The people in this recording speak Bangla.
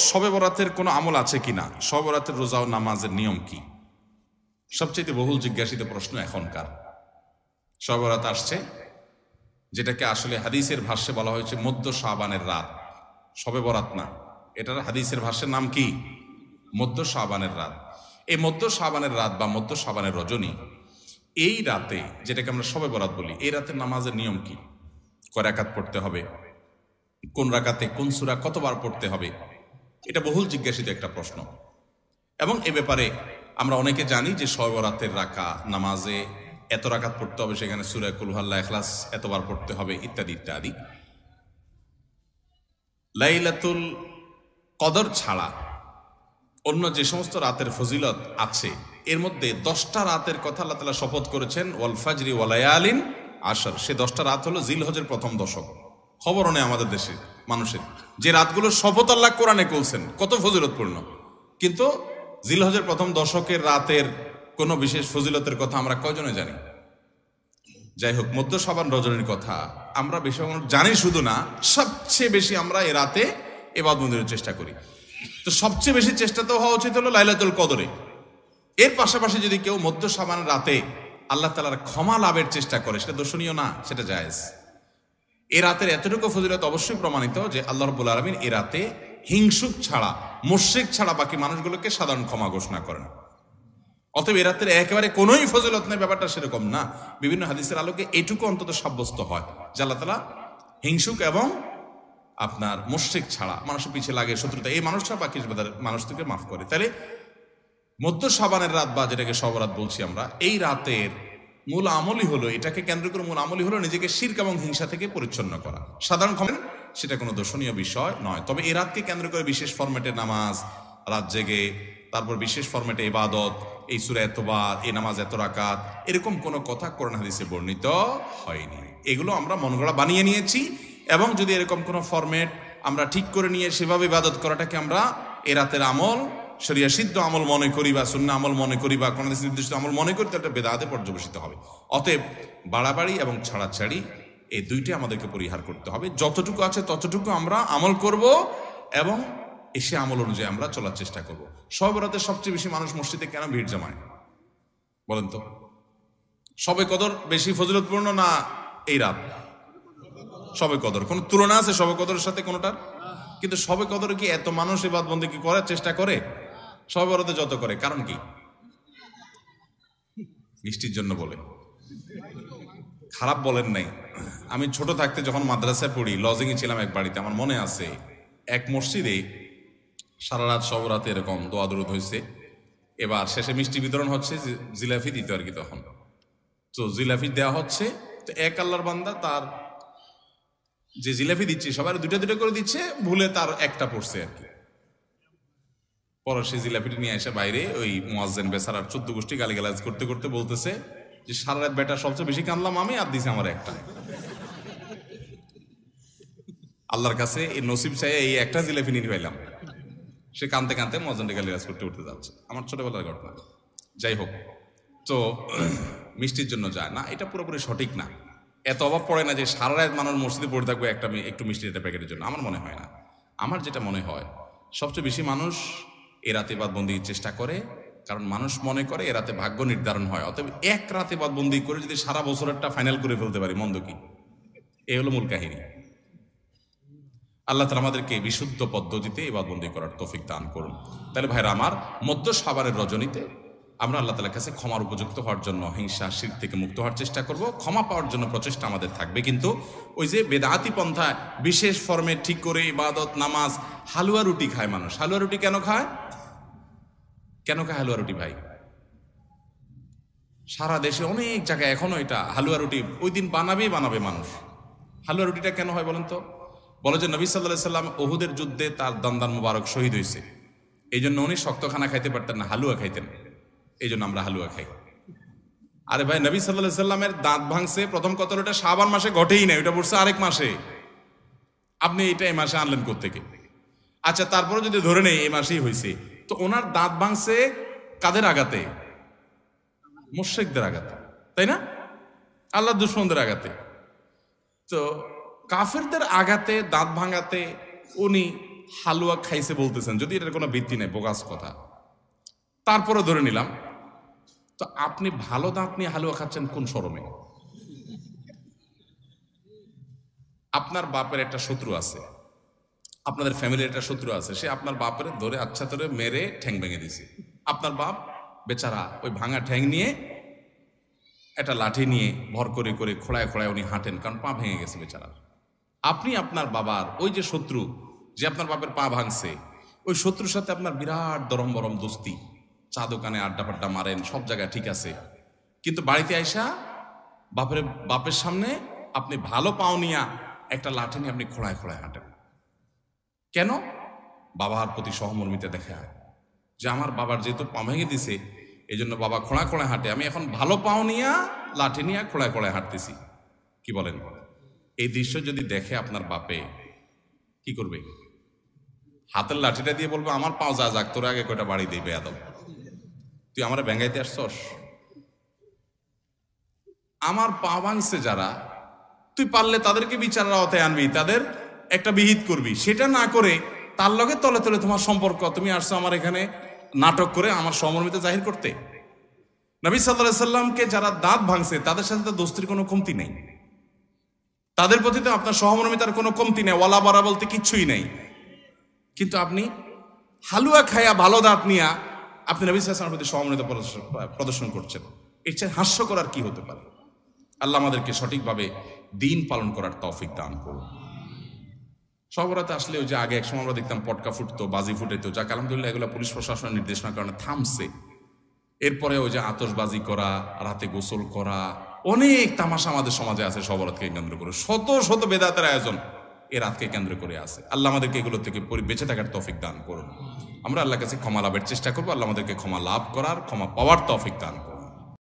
শবে বরাতের কোনো আমল আছে কিনা, শবে বরাতের রোজা ও নামাজের নিয়ম কি, সবচেয়ে বহুল জিজ্ঞাসিত প্রশ্ন এখনকার। শবে বরাত আসছে, যেটাকে আসলে হাদিসের ভাষ্যে বলা হয়েছে মধ্য শাবানের রাত, শবে বরাত না, এটার হাদিসের ভাষ্যের নাম কি? মধ্য শাবানের রাত। এই মধ্য শাবানের রাত বা মধ্য শাবানের রজনী, এই রাতে যেটাকে আমরা শবে বরাত বলি, এই রাতের নামাজের নিয়ম কি? কয় রাকাত পড়তে হবে, কোন রাকাতে কোন সূরা কতবার পড়তে হবে, এটা বহুল জিজ্ঞাসিত একটা প্রশ্ন। এবং এ ব্যাপারে আমরা অনেকে জানি যে শবে বরাতের নামাজে এত রাকাত পড়তে হবে, সেখানে সূরা কুল হুয়াল্লাহ, ইখলাস এতবার পড়তে হবে, ইত্যাদি ইত্যাদি। লাইলাতুল কদর ছাড়া অন্য যে সমস্ত রাতের ফজিলত আছে, এর মধ্যে 10টা রাতের কথা আল্লাহ তাআলা শপথ করেছেন, ওয়াল ফাজরি ওয়া লায়ালিন আশর। সে 10টা রাত হলো জিলহজের প্রথম দশক। খবরও নেই আমাদের দেশে মানুষের, যে রাতগুলোর শপথ আল্লাহ কোরআনে করছেন, কত ফজিলতপূর্ণ, কিন্তু জিলহজের প্রথম দশকের রাতের কোনো বিশেষ ফজিলতের কথা আমরা কয়জনে জানি? যাই হোক, মধ্য শাবান রজনীর কথা আমরা বেশি জানি শুধু না, সবচেয়ে বেশি আমরা এ রাতে ইবাদত বন্দেগীর চেষ্টা করি। তো সবচেয়ে বেশি চেষ্টা তো হওয়া উচিত হলো লাইলাতুল কদরে। এর পাশাপাশি যদি কেউ মধ্য শাবান রাতে আল্লাহ তাআলার ক্ষমা লাভের চেষ্টা করে, সেটা দর্শনীয় না, সেটা জায়েজ। এ রাতের এতটুকু ফজিলত অবশ্যই প্রমাণিত যে আল্লাহ রাব্বুল আলামিন এ রাতে হিংসুক ছাড়া, মুশরিক ছাড়া বাকি মানুষগুলোকে সাধারণ ক্ষমা ঘোষণা করেন। অতএব এ রাতের একেবারে কোনোই ফজিলত নেই, ব্যাপারটা সেরকম না। বিভিন্ন হাদিসের আলোকে এটুকু অন্তত সাব্যস্ত হয় যে আল্লাহ তাআলা হিংসুক এবং আপনার মুশরিক ছাড়া, মানুষের পিছিয়ে লাগে শত্রুতা, এই মানুষটা বাকি মানুষ থেকে মাফ করে। তাহলে মধ্য শাবানের রাত বা যেটাকে শবে বরাত বলছি আমরা, এই রাতের মূল আমলই হলো, এটাকে কেন্দ্র করে মূল আমলই হলো নিজেকে শিরক এবং হিংসা থেকে পরিচ্ছন্ন করা। সাধারণ ক্ষমা সেটা কোনো দর্শনীয় বিষয় নয়। তবে এই রাতকে কেন্দ্র করে বিশেষ ফরম্যাটে নামাজ, রাত জেগে, তারপর বিশেষ ফরম্যাটে ইবাদত, এই সূরা এতবার, এই নামাজ এত রাকাত, এরকম কোনো কথা কোরআন হাদিসে বর্ণিত হয়নি। এগুলো আমরা মনগড়া বানিয়ে নিয়েছি। এবং যদি এরকম কোনো ফরম্যাট আমরা ঠিক করে নিয়ে সেভাবে ইবাদত করাটাকে আমরা এ রাতের আমল, শরিয়া সিদ্ধ আমল মনে করি বা সুন্নাহ আমল মনে করি বা কোন নির্দিষ্ট আমল মনে করি, তাহলে বেদাতে পর্যবেসিত হবে। অতএব বাড়াবাড়ি এবং ছাড়াছাড়ি এই দুইটাই আমাদেরকে পরিহার করতে হবে। যতটুকু আছে ততটুকু আমরা আমল করব এবং এসে আমল অনুযায়ী আমরা চলার চেষ্টা করব। শবে বরাতে সবচেয়ে বেশি মানুষ মসজিদে কেন ভিড় জমায় বলেন তো? শবে কদর বেশি ফজিলতপূর্ণ না এই রাত? শবে কদর কোন তুলনা আছে শবে কদরের সাথে কোনটার? কিন্তু শবে কদরে কি এত মানুষ ইবাদত বন্দেগী করার চেষ্টা করে শবে বরাতে যত করে? কারণ কি? মিষ্টির জন্য বলে, খারাপ বলেন নাই। আমি ছোট থাকতে যখন মাদ্রাসায় পড়ি, লজিংয়ে ছিলাম এক বাড়িতে, আমার মনে আছে এক মসজিদে সারা রাত শবে বরাতে এরকম দোয়া দরুদ হয়েছে। এবার শেষে মিষ্টি বিতরণ হচ্ছে, জিলাপি দিত আর কি। তখন তো জিলাপি দেওয়া হচ্ছে, তো এক আল্লাহর বান্দা তার যে জিলাপি দিচ্ছে সবাই দুটা দুটা করে দিচ্ছে, ভুলে তার একটা পড়ছে আর কি। পরে সে জিলাপিটি নিয়ে এসে বাইরে ওই মুয়াজ্জিন বেচারার 14 গোষ্ঠী গালিগালাজ করতে করতে বলতেছে যে সারা রাত বেটা সবচেয়ে বেশি কানলাম আমি, আর দিছে আমার একটা। আল্লাহর কাছে এই নসিব চাই এই একটা জিলাপি নিয়ে পাইলাম। সে কানতে কানতে মুয়াজ্জিনকে গালিগালাজ করতে করতে যাচ্ছে। আমার ছোটবেলার ঘটনা। যাই হোক, তো মিষ্টির জন্য যায় না, এটা পুরোপুরি সঠিক না। এত অভাব পড়ে না যে সারা রাত মানুষ মসজিদে পড়ে থাকবে একটু মিষ্টি একটা প্যাকেটের জন্য, আমার মনে হয় না। আমার যেটা মনে হয়, সবচেয়ে বেশি মানুষ এ রাতে ইবাদত বন্দেগীর চেষ্টা করে, কারণ মানুষ মনে করে এ রাতে ভাগ্য নির্ধারণ হয়। অতএব এক রাতে ইবাদত বন্দেগী করে যদি সারা বছরেরটা ফাইনাল করে ফেলতে পারি, মন্দ কি? এই হলো মূল কাহিনী। আল্লাহ তাআলা আমাদেরকে বিশুদ্ধ পদ্ধতিতে ইবাদত বন্দেগী করার তৌফিক দান করুন। তাহলে ভাইরা আমার, মধ্য শাবানের রজনীতে আমরা আল্লাহ তাআলার কাছে ক্ষমার উপযুক্ত হওয়ার জন্য, হিংসা শিরক থেকে মুক্ত হওয়ার চেষ্টা করব। ক্ষমা পাওয়ার জন্য প্রচেষ্টা আমাদের থাকবে। কিন্তু ওই যে বেদাতি পন্থায় বিশেষ ফর্মে ঠিক করে ইবাদত, নামাজ, হালুয়া রুটি খায় মানুষ। হালুয়া রুটি কেন খায়? কেন খায় হালুয়া রুটি ভাই? সারা দেশে অনেক জায়গায় এখনো এটা হালুয়া রুটি ওই দিন বানাবে মানুষ। হালুয়া রুটিটা কেন হয় বলেন তো? বলে যে নবী সাল্লাল্লাহু আলাইহি সাল্লাম উহুদের যুদ্ধে তার দন্দান মুবারক শহীদ হয়েছে, এই জন্য উনি শক্ত খানা খাইতে পারতেন না, হালুয়া খাইতেন। এই জন্য আমরা হালুয়া খাই। আরে ভাই, নবী সাল্লাল্লাহু আলাইহি সাল্লামের দাঁত ভাঙছে প্রথম কতলটা শাবান মাসে ঘটেই না, ওটা পড়ছে আরেক মাসে। আপনি এটা এই মাসে আনলেন কোত্থেকে? আচ্ছা, তারপরে যদি ধরে নেই এই মাসেই হয়েছে, তো ওনার দাঁত ভাঙছে কাদের আঘাতে? মুশরিকদের আঘাতে, তাই না? আল্লাহর দুশমনদের আঘাতে। তো কাফেরদের আঘাতে, দাঁত ভাঙাতে উনি হালুয়া খাইছে বলতেছেন, যদি এটার কোনো ভিত্তি নেই, বোগাস কথা, তারপরে ধরে নিলাম। তো আপনি ভালো দাঁত নিয়ে হালুয়া খাচ্ছেন কোন শরমে? আপনার বাপের একটা শত্রু আছে, আপনাদের ফ্যামিলির একটা শত্রু আছে, সে আপনার বাপের ধরে আচ্ছা ধরে মেরে ঠ্যাং ভেঙে দিছে। আপনার বাপ বেচারা ওই ভাঙা ঠ্যাং নিয়ে একটা লাঠি নিয়ে ভর করে করে খোড়ায় খোড়ায় উনি হাঁটেন, কারণ পা ভেঙে গেছে বেচারা। আপনি আপনার বাবার ওই যে শত্রু, যে আপনার বাপের পা ভাঙছে, ওই শত্রুর সাথে আপনার বিরাট দরম বরম দোস্তি, চা দোকানে আড্ডা ফাড্ডা মারেন, সব জায়গায় ঠিক আছে, কিন্তু বাড়িতে আইসা বাপের সামনে আপনি ভালো পাও নিয়া একটা লাঠি নিয়ে আপনি খোড়ায় খোড়ায় হাঁটেন। কেন? বাবার প্রতি সহমর্মিতা দেখা, যে আমার বাবার যেহেতু পা ভেঙে দিছে, এই জন্য বাবা খোঁড়া খোঁড়ায় হাঁটে, আমি এখন ভালো পাও নিয়া লাঠি নিয়ে খোঁড়ায় খোঁড়ায় হাঁটতেছি। কি বলেন? এই দৃশ্য যদি দেখে আপনার বাপে কি করবে? হাতের লাঠিটা দিয়ে বলবে, আমার পাও যা যাক, তোর আগে কয়টা বাড়ি দিবে আদম, তুই আমার ব্যাঙ্গাইতে আসছস? আমার পা ভাঙছে যারা, তুই পারলে তাদেরকে বিচারের আওতায় আনবি, তাদের একটা বিহিত করবি, সেটা না করে তার লগে তলে তলে তোমার সম্পর্ক, তুমি আসছো আমার এখানে নাটক করে আমার সহমর্মিতা জাহির করতে। নবী সাল্লাল্লাহু আলাইহি সাল্লামকে যারা দাঁত ভাঙছে তাদের সাথে তো দোস্তির কোনো কমতি নেই, তাদের প্রতি তো আপনার সহমর্মিতার কোনো কমতি নেই, ওয়ালা বারা বলতে কিচ্ছুই নেই। কিন্তু আপনি হালুয়া খায়া ভালো দাঁত নিয়া আপনি নবী সাল্লাল্লাহু আলাইহি সাল্লামের প্রতি সহমর্মিতা প্রদর্শন করছেন, এর চেয়ে হাস্যকর আর কি হতে পারে? আল্লাহ আমাদেরকে সঠিকভাবে দিন পালন করার তৌফিক দান করুন। সবরাতে আসলে ওই যে আগে এক সময় আমরা দেখতাম পটকা ফুটতো, বাজি ফুটেতো, যাক আলহামদুলিল্লাহ এগুলো পুলিশ প্রশাসনের নির্দেশনার কারণে থামছে। এরপরে ওই যে আতশবাজি করা, রাতে গোসল করা, অনেক তামাশা আমাদের সমাজে আছে সবরাতকে কেন্দ্র করে, শত শত বেদাতের আয়োজন এ রাতকে কেন্দ্র করে আছে। আল্লাহ আমাদেরকে এগুলো থেকে বেঁচে থাকার তৌফিক দান করুন। আমরা আল্লাহর কাছে ক্ষমা লাভের চেষ্টা করবো, আল্লাহ আমাদেরকে ক্ষমা লাভ করার, ক্ষমা পাওয়ার তৌফিক দান করুন।